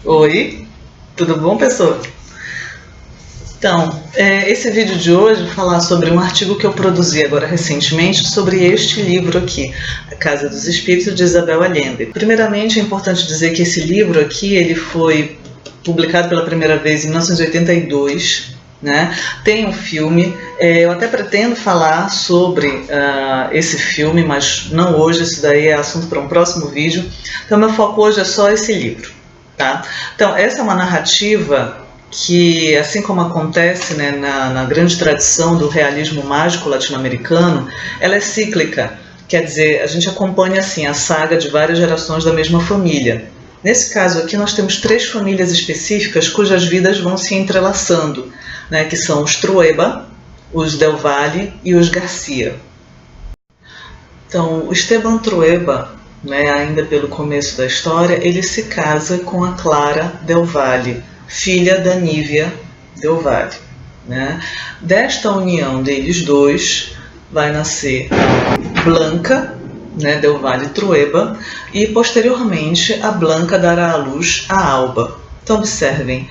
Oi, tudo bom, pessoal? Então, esse vídeo de hoje vai falar sobre um artigo que eu produzi agora recentemente sobre este livro aqui, A Casa dos Espíritos, de Isabel Allende. Primeiramente, é importante dizer que esse livro aqui ele foi publicado pela primeira vez em 1982, né? Tem um filme, eu até pretendo falar sobre esse filme, mas não hoje, isso daí é assunto para um próximo vídeo. Então, meu foco hoje é só esse livro. Tá? Então, essa é uma narrativa que, assim como acontece, né, na grande tradição do realismo mágico latino-americano, ela é cíclica, quer dizer, a gente acompanha assim, a saga de várias gerações da mesma família. Nesse caso aqui nós temos 3 famílias específicas cujas vidas vão se entrelaçando, né, que são os Trueba, os Del Valle e os Garcia. Então, o Esteban Trueba, né, ainda pelo começo da história, ele se casa com a Clara Del Valle, filha da Nívia Del Valle. Né? Desta união deles dois vai nascer a Blanca, né, Del Valle Trueba, e posteriormente a Blanca dará à luz a Alba. Então observem,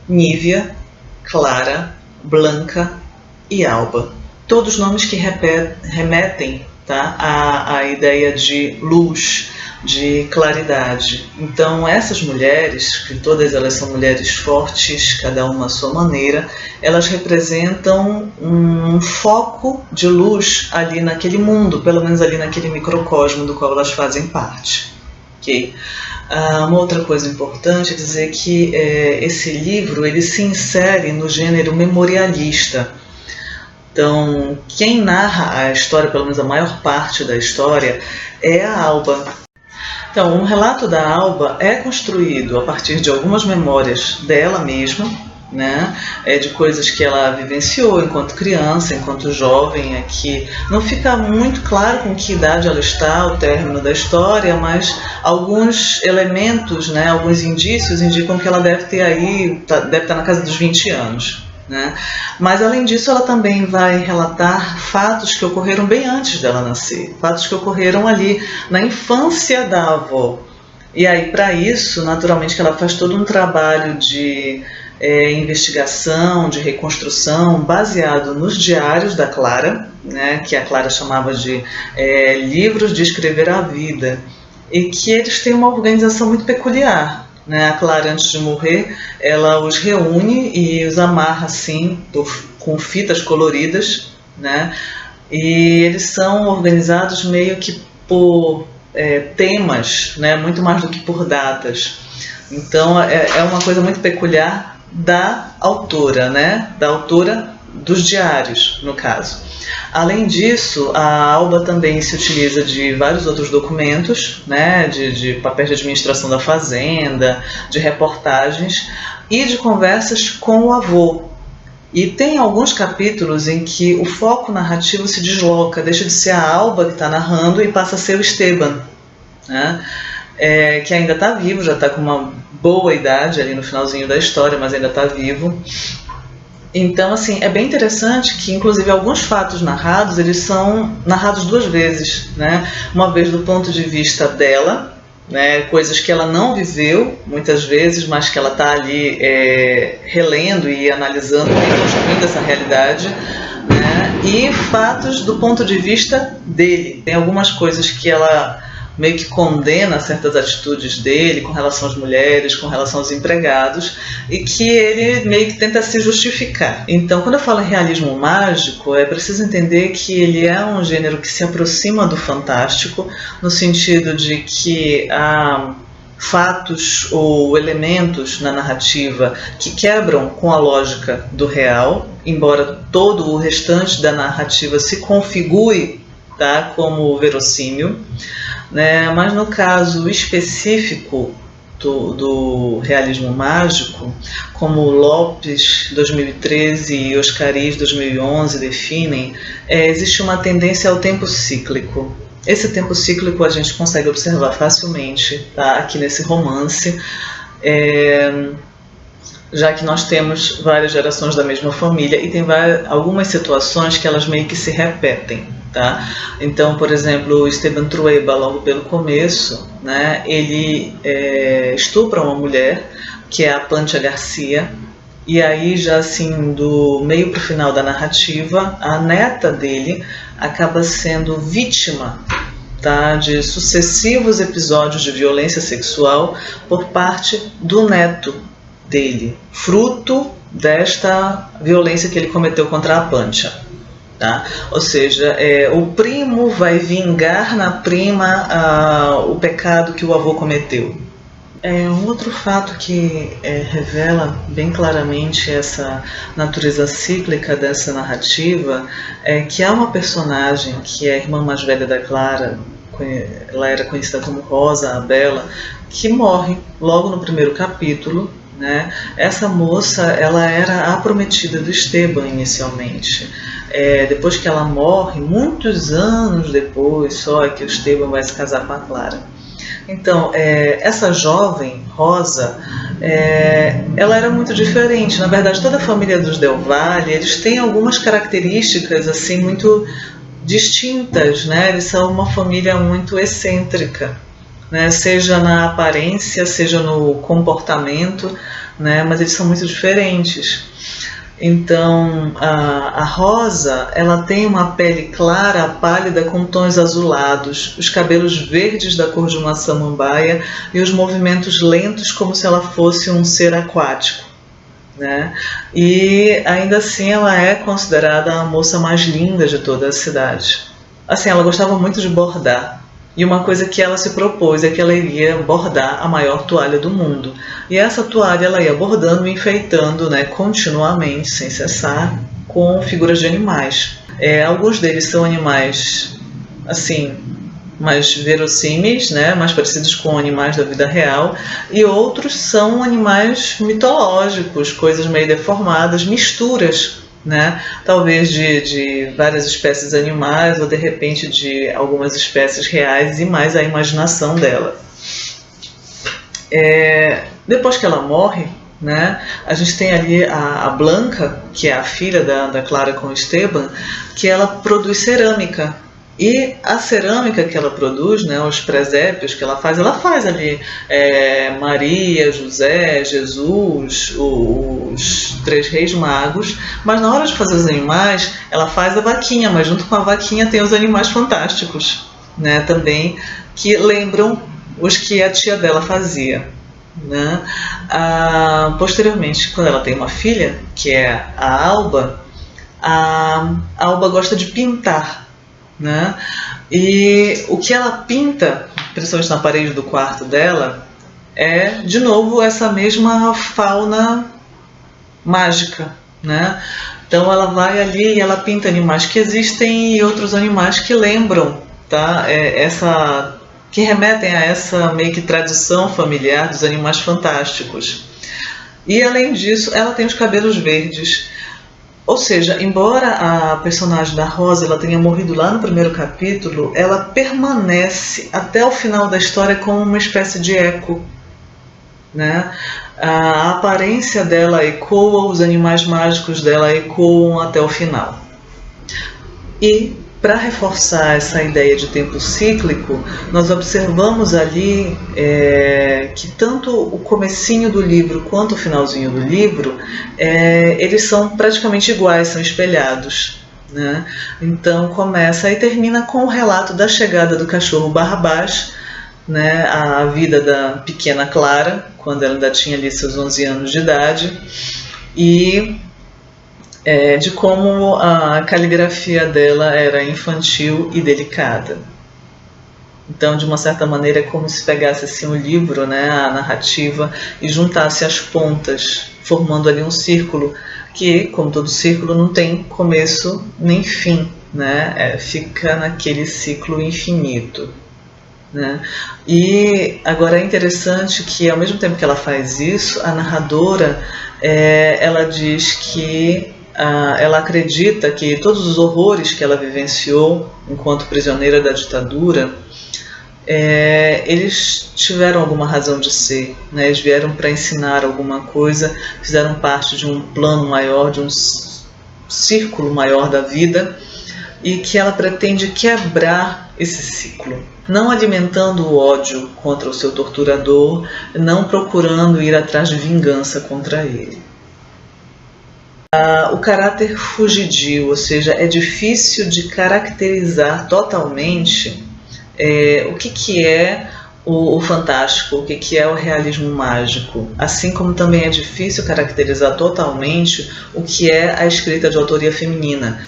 Nívia, Clara, Blanca e Alba. Todos nomes que remetem, tá, a ideia de luz, de claridade. Então essas mulheres, que todas elas são mulheres fortes, cada uma à sua maneira, elas representam um foco de luz ali naquele mundo, pelo menos ali naquele microcosmo do qual elas fazem parte. Okay? Uma outra coisa importante é dizer que esse livro ele se insere no gênero memorialista. Então, quem narra a história, pelo menos a maior parte da história, é a Alba. Então, um relato da Alba é construído a partir de algumas memórias dela mesma, né, de coisas que ela vivenciou enquanto criança, enquanto jovem. Aqui não fica muito claro com que idade ela está ao término da história, mas alguns elementos, né, alguns indícios indicam que ela deve estar na casa dos 20 anos. Né? Mas além disso ela também vai relatar fatos que ocorreram bem antes dela nascer, fatos que ocorreram ali na infância da avó. E aí para isso, naturalmente, que ela faz todo um trabalho de investigação, de reconstrução, baseado nos diários da Clara, né, que a Clara chamava de livros de escrever a vida, e que eles têm uma organização muito peculiar. A Clara, antes de morrer, ela os reúne e os amarra assim, com fitas coloridas, né? E eles são organizados meio que por temas, né? Muito mais do que por datas. Então é uma coisa muito peculiar da autora, né? Da autora dos diários, no caso. Além disso, a Alba também se utiliza de vários outros documentos, né, de papéis de administração da fazenda, de reportagens e de conversas com o avô. E tem alguns capítulos em que o foco narrativo se desloca, deixa de ser a Alba que está narrando e passa a ser o Esteban, né, que ainda está vivo, já está com uma boa idade ali no finalzinho da história, mas ainda está vivo. Então, assim, é bem interessante que, inclusive, alguns fatos narrados, eles são narrados 2 vezes, né? Uma vez do ponto de vista dela, né? Coisas que ela não viveu, muitas vezes, mas que ela está ali relendo e analisando, reconstruindo essa realidade, né? E fatos do ponto de vista dele. Tem algumas coisas que ela meio que condena certas atitudes dele com relação às mulheres, com relação aos empregados, e que ele meio que tenta se justificar. Então, quando eu falo em realismo mágico, é preciso entender que ele é um gênero que se aproxima do fantástico, no sentido de que há fatos ou elementos na narrativa que quebram com a lógica do real, embora todo o restante da narrativa se configure, tá, como verossímil. Né? Mas no caso específico do realismo mágico, como Lopes 2013 e Oscaris 2011 definem, existe uma tendência ao tempo cíclico. Esse tempo cíclico a gente consegue observar facilmente, tá, aqui nesse romance, já que nós temos várias gerações da mesma família e tem algumas situações que elas meio que se repetem. Tá? Então, por exemplo, o Esteban Trueba, logo pelo começo, né, ele estupra uma mulher, que é a Pancha Garcia, e aí já assim, do meio para o final da narrativa, a neta dele acaba sendo vítima, tá, de sucessivos episódios de violência sexual por parte do neto dele, fruto desta violência que ele cometeu contra a Pancha. Tá? Ou seja, o primo vai vingar na prima o pecado que o avô cometeu. Um outro fato que revela bem claramente essa natureza cíclica dessa narrativa é que há uma personagem que é a irmã mais velha da Clara, ela era conhecida como Rosa, a Bela, que morre logo no primeiro capítulo, né? Essa moça, ela era a prometida do Esteban inicialmente. Depois que ela morre, muitos anos depois, só é que o Esteban vai se casar com a Clara. Então, essa jovem, Rosa, ela era muito diferente. Na verdade, toda a família dos Del Valle, eles têm algumas características assim muito distintas, né? Eles são uma família muito excêntrica, né? Seja na aparência, seja no comportamento, né? Mas eles são muito diferentes. Então, a Rosa, ela tem uma pele clara, pálida, com tons azulados, os cabelos verdes da cor de uma samambaia e os movimentos lentos como se ela fosse um ser aquático, né? E ainda assim ela é considerada a moça mais linda de toda a cidade. Assim, ela gostava muito de bordar. E uma coisa que ela se propôs é que ela iria bordar a maior toalha do mundo. E essa toalha ela ia bordando e enfeitando, né, continuamente, sem cessar, com figuras de animais. Alguns deles são animais, assim, mais verossímeis, né, mais parecidos com animais da vida real. E outros são animais mitológicos, coisas meio deformadas, misturas, né? Talvez de várias espécies animais ou de repente de algumas espécies reais e mais a imaginação dela. Depois que ela morre, né, a gente tem ali a Blanca, que é a filha da Clara com Esteban, que ela produz cerâmica. E a cerâmica que ela produz, né, os presépios que ela faz ali Maria, José, Jesus, os 3 reis magos, mas na hora de fazer os animais, ela faz a vaquinha, mas junto com a vaquinha tem os animais fantásticos, né, também, que lembram os que a tia dela fazia. Né? Posteriormente, quando ela tem uma filha, que é a Alba gosta de pintar. Né? E o que ela pinta, principalmente na parede do quarto dela, é de novo essa mesma fauna mágica, né? Então ela vai ali e ela pinta animais que existem e outros animais que lembram, tá? Que remetem a essa meio que tradição familiar dos animais fantásticos. E além disso, ela tem os cabelos verdes. Ou seja, embora a personagem da Rosa ela tenha morrido lá no primeiro capítulo, ela permanece até o final da história como uma espécie de eco, né? A aparência dela ecoa, os animais mágicos dela ecoam até o final. E para reforçar essa ideia de tempo cíclico, nós observamos ali que tanto o comecinho do livro quanto o finalzinho do livro, eles são praticamente iguais, são espelhados. Né? Então começa e termina com o relato da chegada do cachorro Barrabás, né, a vida da pequena Clara, quando ela ainda tinha ali seus 11 anos de idade, e de como a caligrafia dela era infantil e delicada. Então, de uma certa maneira, é como se pegasse assim, o livro, né, a narrativa, e juntasse as pontas, formando ali um círculo, que, como todo círculo, não tem começo nem fim, né? Fica naquele ciclo infinito. Né? E agora é interessante que, ao mesmo tempo que ela faz isso, a narradora ela diz que ela acredita que todos os horrores que ela vivenciou enquanto prisioneira da ditadura, eles tiveram alguma razão de ser, né? Eles vieram para ensinar alguma coisa, fizeram parte de um plano maior, de um círculo maior da vida, e que ela pretende quebrar esse ciclo, não alimentando o ódio contra o seu torturador, não procurando ir atrás de vingança contra ele. O caráter fugidio, ou seja, é difícil de caracterizar totalmente o que é o fantástico, o que é o realismo mágico, assim como também é difícil caracterizar totalmente o que é a escrita de autoria feminina.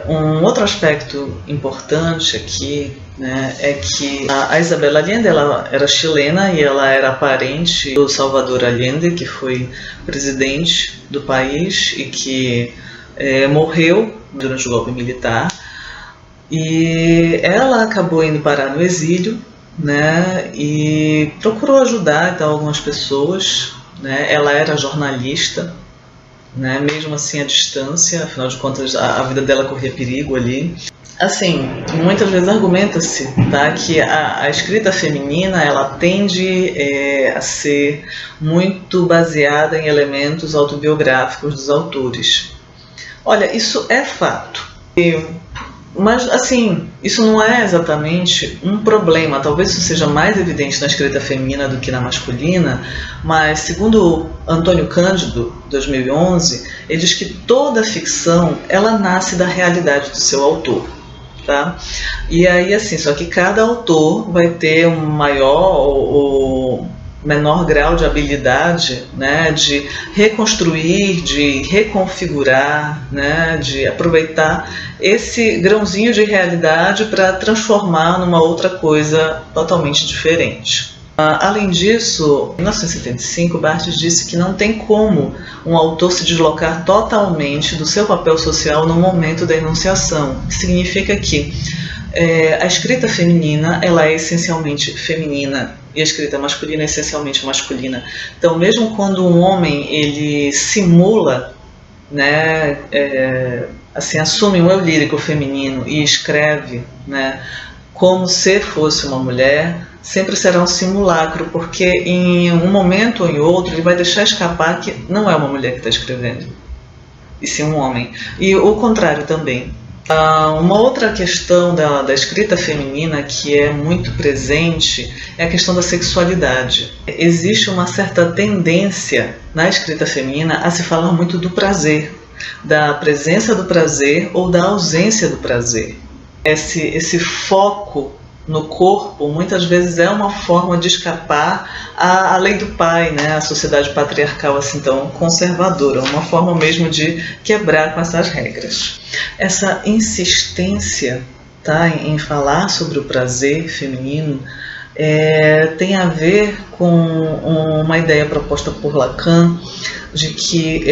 Um outro aspecto importante aqui, né, é que a Isabel Allende, ela era chilena e ela era parente do Salvador Allende, que foi presidente do país e que morreu durante o golpe militar, e ela acabou indo parar no exílio, né, e procurou ajudar então, algumas pessoas, né. Ela era jornalista, né, mesmo assim à distância, afinal de contas a vida dela corria perigo ali. Assim, muitas vezes argumenta-se, tá, que a escrita feminina ela tende a ser muito baseada em elementos autobiográficos dos autores. Olha, isso é fato. Mas, assim, isso não é exatamente um problema. Talvez isso seja mais evidente na escrita feminina do que na masculina, mas, segundo Antônio Cândido, 2011, ele diz que toda ficção, ela nasce da realidade do seu autor, tá? E aí, assim, só que cada autor vai ter um maior ou menor grau de habilidade, né, de reconstruir, de reconfigurar, né, de aproveitar esse grãozinho de realidade para transformar numa outra coisa totalmente diferente. Além disso, em 1975, Barthes disse que não tem como um autor se deslocar totalmente do seu papel social no momento da enunciação. Significa que a escrita feminina ela é essencialmente feminina e a escrita masculina é essencialmente masculina. Então, mesmo quando um homem ele simula, né, assim, assume um eu lírico feminino e escreve, né, como se fosse uma mulher, sempre será um simulacro, porque em um momento ou em outro ele vai deixar escapar que não é uma mulher que está escrevendo, e sim um homem. E o contrário também. Uma outra questão da escrita feminina que é muito presente é a questão da sexualidade. Existe uma certa tendência na escrita feminina a se falar muito do prazer, da presença do prazer ou da ausência do prazer. Esse foco no corpo muitas vezes é uma forma de escapar à lei do pai, né? A sociedade patriarcal assim tão conservadora, uma forma mesmo de quebrar com essas regras. Essa insistência, tá, em falar sobre o prazer feminino tem a ver com uma ideia proposta por Lacan de que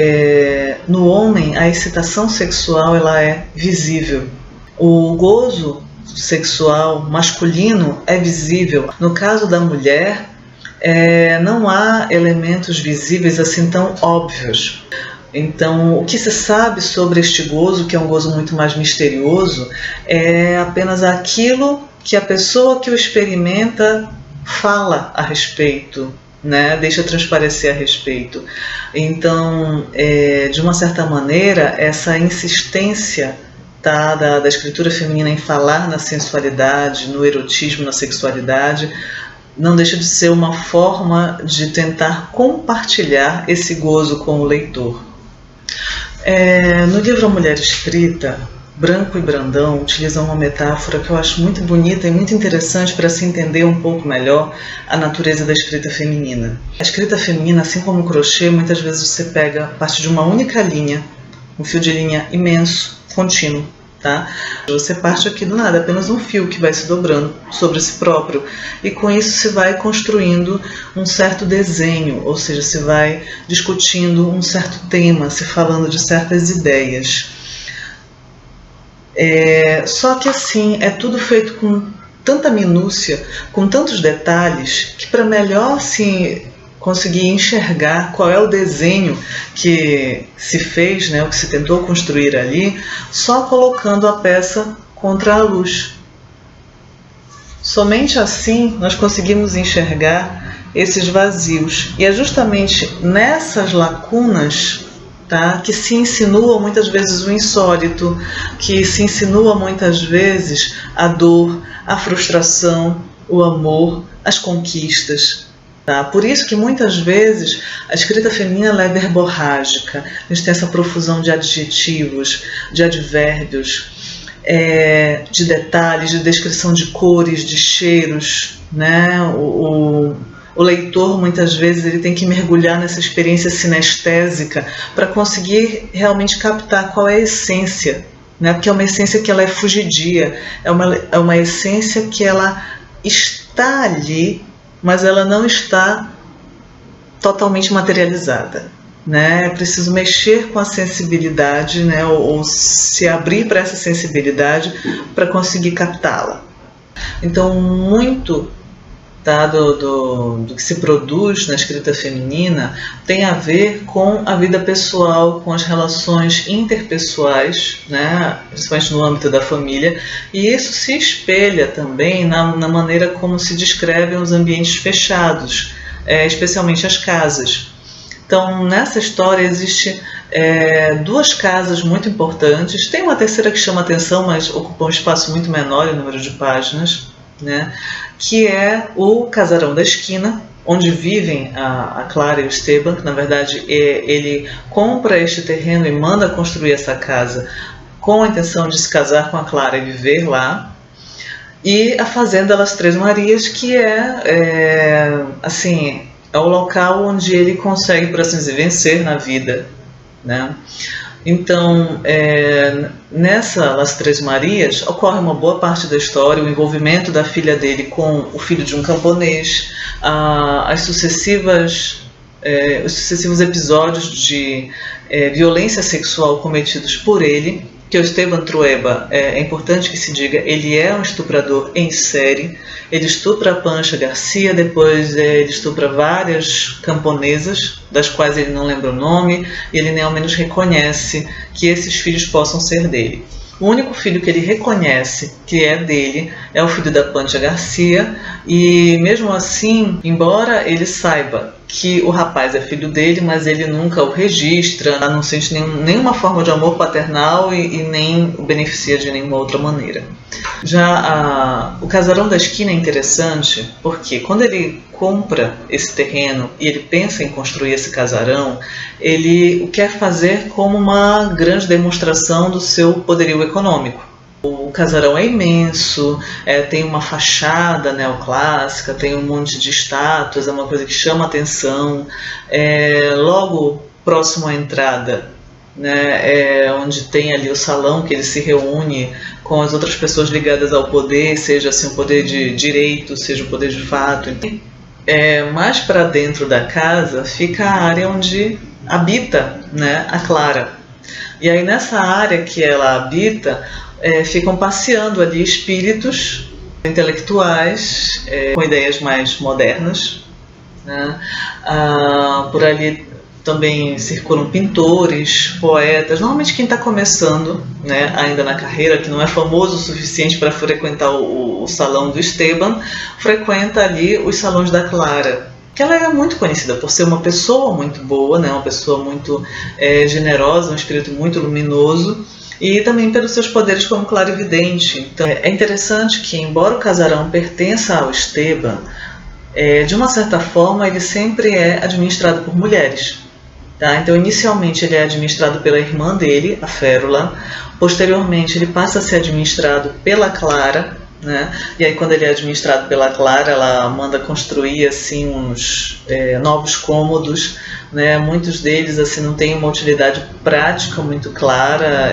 no homem a excitação sexual ela é visível. O gozo sexual masculino é visível. No caso da mulher, não há elementos visíveis assim tão óbvios. Então, o que se sabe sobre este gozo, que é um gozo muito mais misterioso, é apenas aquilo que a pessoa que o experimenta fala a respeito, né? Deixa transparecer a respeito. Então, de uma certa maneira, essa insistência da escritura feminina em falar na sensualidade, no erotismo, na sexualidade, não deixa de ser uma forma de tentar compartilhar esse gozo com o leitor. No livro A Mulher Escrita, Branco e Brandão utilizam uma metáfora que eu acho muito bonita e muito interessante para se entender um pouco melhor a natureza da escrita feminina. A escrita feminina, assim como o crochê, muitas vezes você pega parte de uma única linha, um fio de linha imenso, contínuo, tá? Você parte aqui do nada, apenas um fio que vai se dobrando sobre si próprio, e com isso se vai construindo um certo desenho, ou seja, se vai discutindo um certo tema, se falando de certas ideias. Só que assim, é tudo feito com tanta minúcia, com tantos detalhes, que para melhor assim conseguir enxergar qual é o desenho que se fez, né, o que se tentou construir ali, só colocando a peça contra a luz. Somente assim nós conseguimos enxergar esses vazios. E é justamente nessas lacunas tá? Que se insinua muitas vezes o insólito, que se insinua muitas vezes a dor, a frustração, o amor, as conquistas. Tá? Por isso que muitas vezes a escrita feminina ela é verborrágica, a gente tem essa profusão de adjetivos, de advérbios, de detalhes, de descrição de cores, de cheiros, né? O leitor muitas vezes ele tem que mergulhar nessa experiência sinestésica para conseguir realmente captar qual é a essência, né? Porque é uma essência que ela é fugidia, é uma essência que ela está ali, mas ela não está totalmente materializada, né? É preciso mexer com a sensibilidade, né? ou se abrir para essa sensibilidade para conseguir captá-la. Então, muito do que se produz na escrita feminina tem a ver com a vida pessoal, com as relações interpessoais, né, principalmente no âmbito da família, e isso se espelha também na maneira como se descrevem os ambientes fechados, especialmente as casas. Então, nessa história existe duas casas muito importantes, tem uma terceira que chama atenção, mas ocupa um espaço muito menor em número de páginas, né? Que é o casarão da esquina, onde vivem a Clara e o Esteban, que na verdade ele compra este terreno e manda construir essa casa com a intenção de se casar com a Clara e viver lá, e a fazenda Las Três Marias, que é o local onde ele consegue, por assim dizer, vencer na vida, né? Então, nessa Las Três Marias, ocorre uma boa parte da história, o envolvimento da filha dele com o filho de um camponês, os sucessivos episódios de violência sexual cometidos por ele, que o Esteban Trueba, é importante que se diga, ele é um estuprador em série. Ele estupra a Pancha Garcia, depois ele estupra várias camponesas, das quais ele não lembra o nome, e ele nem ao menos reconhece que esses filhos possam ser dele. O único filho que ele reconhece que é dele é o filho da Pancha Garcia, e mesmo assim, embora ele saiba que o rapaz é filho dele, mas ele nunca o registra, não sente nenhuma forma de amor paternal e nem o beneficia de nenhuma outra maneira. Já o casarão da esquina é interessante porque quando ele compra esse terreno e ele pensa em construir esse casarão, ele o quer fazer como uma grande demonstração do seu poderio econômico. O casarão é imenso, tem uma fachada neoclássica, tem um monte de estátuas, é uma coisa que chama a atenção. Logo próximo à entrada, né, onde tem ali o salão que ele se reúne com as outras pessoas ligadas ao poder, seja assim, o poder de direito, seja o poder de fato. Então, mais para dentro da casa fica a área onde habita, né, a Clara. E aí nessa área que ela habita, ficam passeando ali espíritos intelectuais com ideias mais modernas, né? Por ali também circulam pintores, poetas, normalmente quem está começando, né, ainda na carreira, que não é famoso o suficiente para frequentar o salão do Esteban, frequenta ali os salões da Clara, que ela é muito conhecida por ser uma pessoa muito boa, né, uma pessoa muito generosa, um espírito muito luminoso, e também pelos seus poderes como clarividente. Então é interessante que, embora o casarão pertença ao Esteban, de uma certa forma ele sempre é administrado por mulheres. Tá? Então inicialmente ele é administrado pela irmã dele, a Férula, posteriormente ele passa a ser administrado pela Clara, né? E aí quando ele é administrado pela Clara, ela manda construir assim uns novos cômodos, né? Muitos deles assim não têm uma utilidade prática muito clara,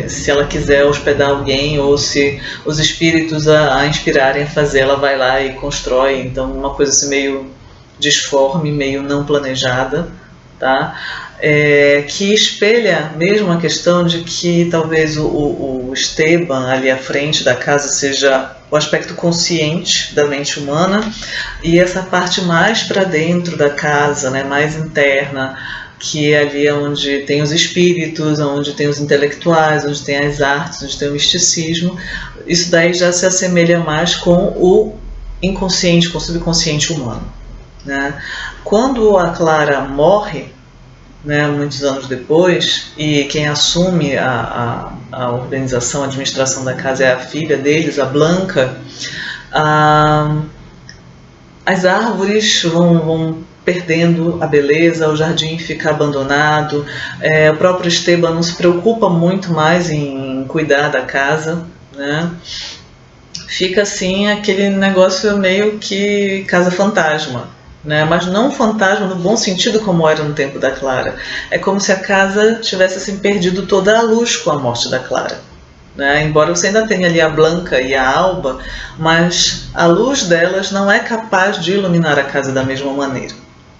se ela quiser hospedar alguém ou se os espíritos a inspirarem a fazer, ela vai lá e constrói. Então uma coisa assim meio disforme, meio não planejada, tá? Que espelha mesmo a questão de que talvez o Esteban ali à frente da casa seja o aspecto consciente da mente humana, e essa parte mais para dentro da casa, né, mais interna, que é ali onde tem os espíritos, onde tem os intelectuais, onde tem as artes, onde tem o misticismo. Isso daí já se assemelha mais com o inconsciente, com o subconsciente humano, né? Quando a Clara morre, né, muitos anos depois, e quem assume a organização, a administração da casa é a filha deles, a Blanca, as árvores vão perdendo a beleza, o jardim fica abandonado, o próprio Esteban não se preocupa muito mais em cuidar da casa, né? Fica assim aquele negócio meio que casa fantasma, né? Mas não fantasma no bom sentido como era no tempo da Clara. É como se a casa tivesse assim, perdido toda a luz com a morte da Clara, né? Embora você ainda tenha ali a Blanca e a Alba, mas a luz delas não é capaz de iluminar a casa da mesma maneira.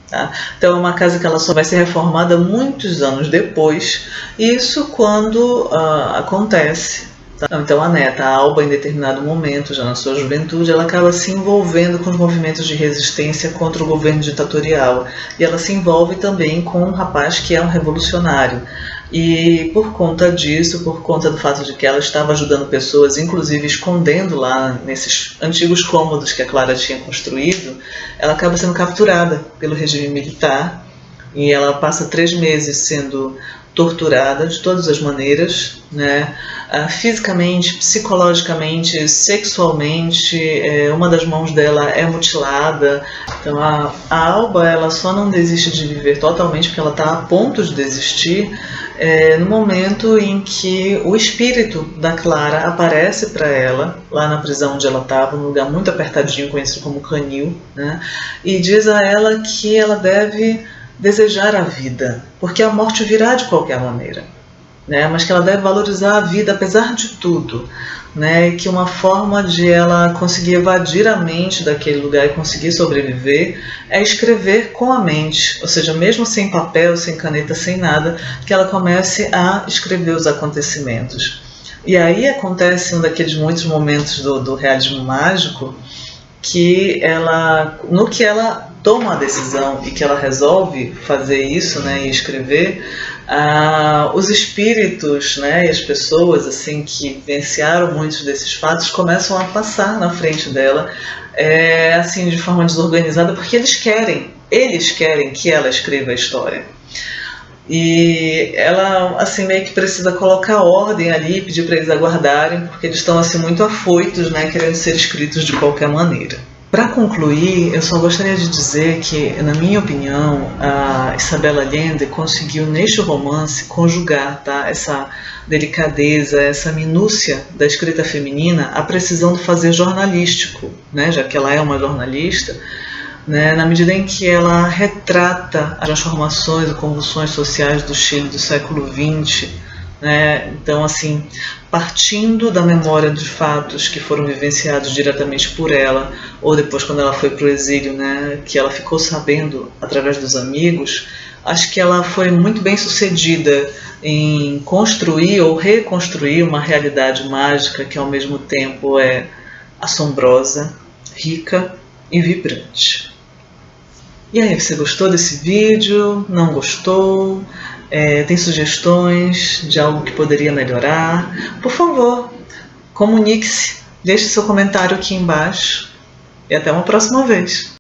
Tá? Então é uma casa que ela só vai ser reformada muitos anos depois, isso quando acontece. Então a neta, a Alba, em determinado momento, já na sua juventude, ela acaba se envolvendo com os movimentos de resistência contra o governo ditatorial. E ela se envolve também com um rapaz que é um revolucionário. E por conta disso, por conta do fato de que ela estava ajudando pessoas, inclusive escondendo lá nesses antigos cômodos que a Clara tinha construído, ela acaba sendo capturada pelo regime militar e ela passa 3 meses sendo torturada de todas as maneiras, né? Fisicamente, psicologicamente, sexualmente, uma das mãos dela é mutilada. Então a Alba ela só não desiste de viver totalmente porque ela está a ponto de desistir no momento em que o espírito da Clara aparece para ela lá na prisão onde ela estava, num lugar muito apertadinho conhecido como canil, né? E diz a ela que ela deve desejar a vida, porque a morte virá de qualquer maneira, né? Mas que ela deve valorizar a vida apesar de tudo, né? E que uma forma de ela conseguir evadir a mente daquele lugar e conseguir sobreviver é escrever com a mente, ou seja, mesmo sem papel, sem caneta, sem nada, que ela comece a escrever os acontecimentos. E aí acontece um daqueles muitos momentos do realismo mágico, que ela, no que ela toma a decisão e que ela resolve fazer isso, né, e escrever, os espíritos, né, e as pessoas assim que vivenciaram muitos desses fatos começam a passar na frente dela, assim de forma desorganizada, porque eles querem que ela escreva a história. E ela assim meio que precisa colocar ordem ali, pedir para eles aguardarem, porque eles estão assim muito afoitos, né, querendo ser escritos de qualquer maneira. Para concluir, eu só gostaria de dizer que, na minha opinião, a Isabel Allende conseguiu neste romance conjugar, tá, essa delicadeza, essa minúcia da escrita feminina, a precisão do fazer jornalístico, né, já que ela é uma jornalista, né, na medida em que ela retrata as transformações e convulsões sociais do Chile do século XX, né? Então, assim, partindo da memória dos fatos que foram vivenciados diretamente por ela, ou depois quando ela foi para o exílio, né, que ela ficou sabendo através dos amigos, acho que ela foi muito bem sucedida em construir ou reconstruir uma realidade mágica que ao mesmo tempo é assombrosa, rica e vibrante. E aí, você gostou desse vídeo? Não gostou? Tem sugestões de algo que poderia melhorar? Por favor, comunique-se, deixe seu comentário aqui embaixo e até uma próxima vez.